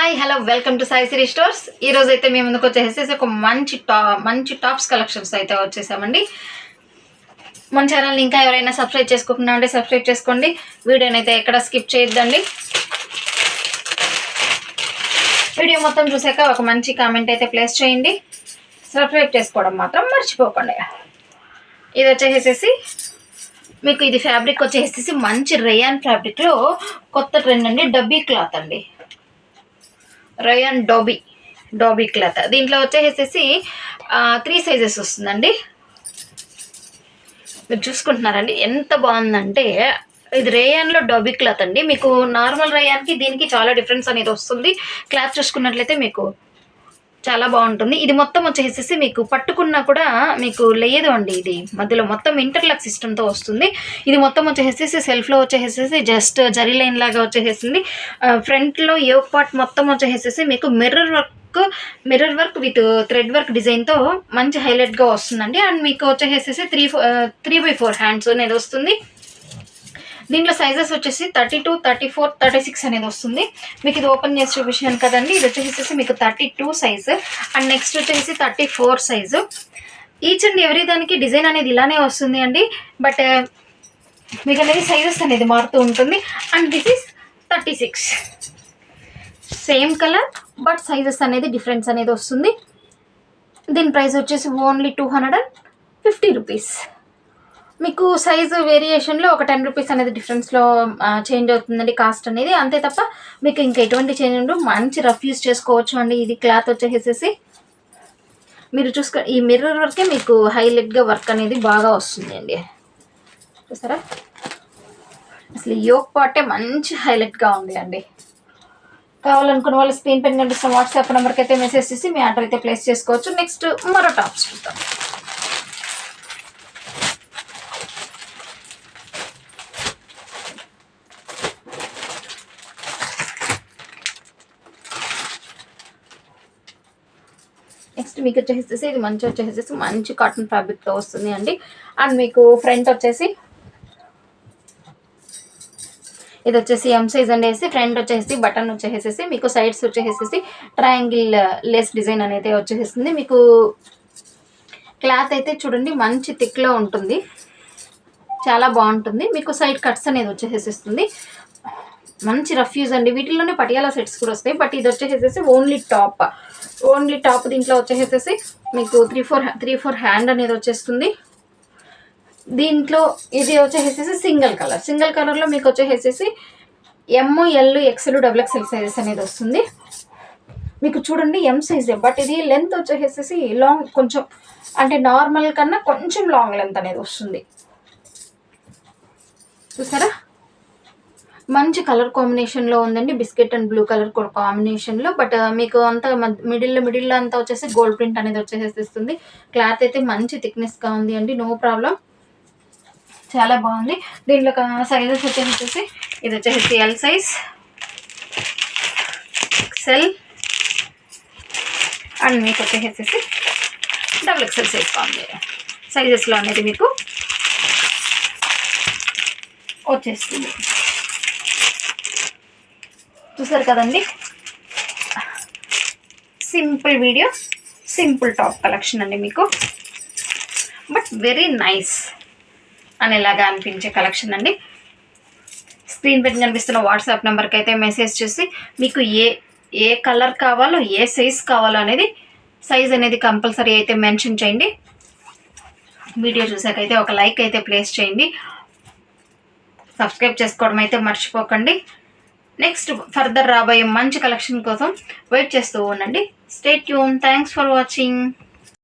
Hi hello welcome to Sai Sri stores. ఈరోజు అయితే మేము ముందుకు వచ్చేసి ఒక మంచి టాప్స్ కలెక్షన్స్ అయితే వచ్చేసామండి. మన ఛానల్ని ఇంకా ఎవరైనా సబ్స్క్రైబ్ చేసుకోకుండా ఉంటే సబ్స్క్రైబ్ చేసుకోండి. వీడియోని అయితే ఎక్కడ స్కిప్ చేయొద్దండి. వీడియో మొత్తం చూసాక ఒక మంచి కామెంట్ అయితే ప్లేస్ చేయండి. సబ్స్క్రైబ్ చేసుకోవడం మాత్రం మర్చిపోకండి. ఇది వచ్చేసేసి మీకు ఇది ఫ్యాబ్రిక్ వచ్చేసేసి మంచి రేయాన్ ఫ్యాబ్రిక్లో కొత్త ట్రెండ్ అండి. డబ్బీ క్లాత్ అండి, రయాన్ డాబీ క్లాత్. దీంట్లో వచ్చేసేసి 3 సైజెస్ వస్తుందండి. మీరు చూసుకుంటున్నారండి ఎంత బాగుందంటే, ఇది రేయాన్లో డాబీ క్లాత్ అండి. మీకు నార్మల్ రేయాన్కి దీనికి చాలా డిఫరెన్స్ అనేది వస్తుంది. క్లాత్ చూసుకున్నట్లయితే మీకు చాలా బాగుంటుంది. ఇది మొత్తం వచ్చేసేసి మీకు పట్టుకున్నా కూడా మీకు లేదు అండి. ఇది మధ్యలో మొత్తం ఇంటర్లాక్ సిస్టమ్తో వస్తుంది. ఇది మొత్తం వచ్చేసేసి సెల్ఫ్లో వచ్చేసేసి జస్ట్ జరీ లైన్ లాగా వచ్చేసేసింది. ఫ్రంట్లో యోక్ పార్ట్ మొత్తం వచ్చేసేసి మీకు mirror work with thread work డిజైన్తో మంచి హైలైట్గా వస్తుందండి. అండ్ మీకు వచ్చేసేసి 3/4 హ్యాండ్స్ అనేది వస్తుంది. దీంట్లో సైజెస్ వచ్చేసి 32, 34, 36 అనేది వస్తుంది. మీకు ఇది ఓపెన్ చేసి చూపించాను కదండి. ఇది వచ్చేసి మీకు 32 సైజు అండ్ నెక్స్ట్ వచ్చేసి 34 సైజు. ఈచ్ అండ్ ఎవ్రీ దానికి డిజైన్ అనేది ఇలానే వస్తుంది అండి. బట్ మీకు అనేది సైజెస్ అనేది మారుతూ ఉంటుంది. And this is 36, same colour but sizes అనేది డిఫరెన్స్ అనేది వస్తుంది. దీని ప్రైస్ వచ్చేసి ఓన్లీ 250 రూపీస్. మీకు సైజు వేరియేషన్లో ఒక 10 రూపీస్ అనేది డిఫరెన్స్లో చేంజ్ అవుతుందండి కాస్ట్ అనేది. అంతే తప్ప మీకు ఇంకా ఎటువంటి చేంజ్ ఉండదు. మంచి రఫ్ యూస్ చేసుకోవచ్చు అండి. ఇది క్లాత్ వచ్చేసేసి మీరు ఈ మిర్రర్ వర్కే మీకు హైలైట్గా వర్క్ అనేది బాగా వస్తుంది అండి. చూసారా, అసలు యోక్ పార్టే మంచి హైలైట్గా ఉంది అండి. కావాలనుకున్న వాళ్ళు స్క్రీన్ పైన కనిపిస్తున్న వాట్సాప్ నెంబర్కి అయితే మెసేజ్ చేసి మీ ఆర్డర్ అయితే ప్లేస్ చేసుకోవచ్చు. నెక్స్ట్ మరో టాప్స్ చూద్దాం. నెక్స్ట్ మీకు వచ్చేసేసి ఇది మంచి కాటన్ ఫ్యాబ్రిక్తో వస్తుంది అండి. అండ్ మీకు ఫ్రంట్ వచ్చేసి ఇది వచ్చేసి ఎం సైజ్ అండి. ఫ్రంట్ వచ్చేసి బటన్ వచ్చేసేసి మీకు సైడ్స్ వచ్చేసేసి ట్రయాంగిల్ లేస్ డిజైన్ అనేది వచ్చేసేస్తుంది. మీకు క్లాత్ అయితే చూడండి మంచి థిక్లో ఉంటుంది, చాలా బాగుంటుంది. మీకు సైడ్ కట్స్ అనేది వచ్చేసేస్తుంది. మంచి రఫ్ యూజ్ అండి. వీటిల్లోనే పటియాలా సెట్స్ కూడా వస్తాయి. బట్ ఇది వచ్చేసేసి ఓన్లీ టాప్. దీంట్లో వచ్చేసేసి మీకు 3/4 హ్యాండ్ అనేది వచ్చేస్తుంది. దీంట్లో ఇది వచ్చేసేసి సింగిల్ కలర్లో మీకు వచ్చేసేసి ఎమ్, ఎల్, ఎక్స్ఎల్, XXL సైజెస్ అనేది వస్తుంది. మీకు చూడండి ఎం సైజే, బట్ ఇది లెంత్ వచ్చేసేసి లాంగ్, కొంచెం అంటే నార్మల్ కన్నా కొంచెం లాంగ్ లెంత్ అనేది వస్తుంది. చూసారా, మంచి కలర్ కాంబినేషన్లో ఉందండి. బిస్కెట్ అండ్ బ్లూ కలర్ కాంబినేషన్లో. బట్ మీకు అంతా మిడిల్లో అంతా వచ్చేసి గోల్డ్ ప్రింట్ అనేది వచ్చేసేస్తుంది. క్లాత్ అయితే మంచి థిక్నెస్గా ఉంది అండి, నో ప్రాబ్లం, చాలా బాగుంది. దీంట్లో సైజెస్ వచ్చేసేసి ఇది వచ్చేసి ఎల్ సైజ్, XL అండ్ మీకు వచ్చేసేసి XXL సైజ్ బాగుంది. సైజెస్లో అనేది మీకు వచ్చేస్తుంది. చూసారు కదండి, simple video, simple top collection అండి. మీకు బట్ వెరీ నైస్ అనేలాగా అనిపించే కలెక్షన్ అండి. స్క్రీన్ పైన కనిపిస్తున్న వాట్సాప్ నెంబర్కి అయితే మెసేజ్ చేసి మీకు ఏ కలర్ కావాలో, ఏ సైజ్ కావాలో అనేది సైజ్ అనేది కంపల్సరీ అయితే మెన్షన్ చేయండి. వీడియో చూసాకైతే ఒక లైక్ అయితే ప్లేస్ చేయండి. సబ్స్క్రైబ్ చేసుకోవడం అయితే మర్చిపోకండి. నెక్స్ట్ ఫర్దర్ రాబోయే మంచి కలెక్షన్ కోసం వెయిట్ చేస్తూ ఉండండి. Stay tune. Thanks for watching.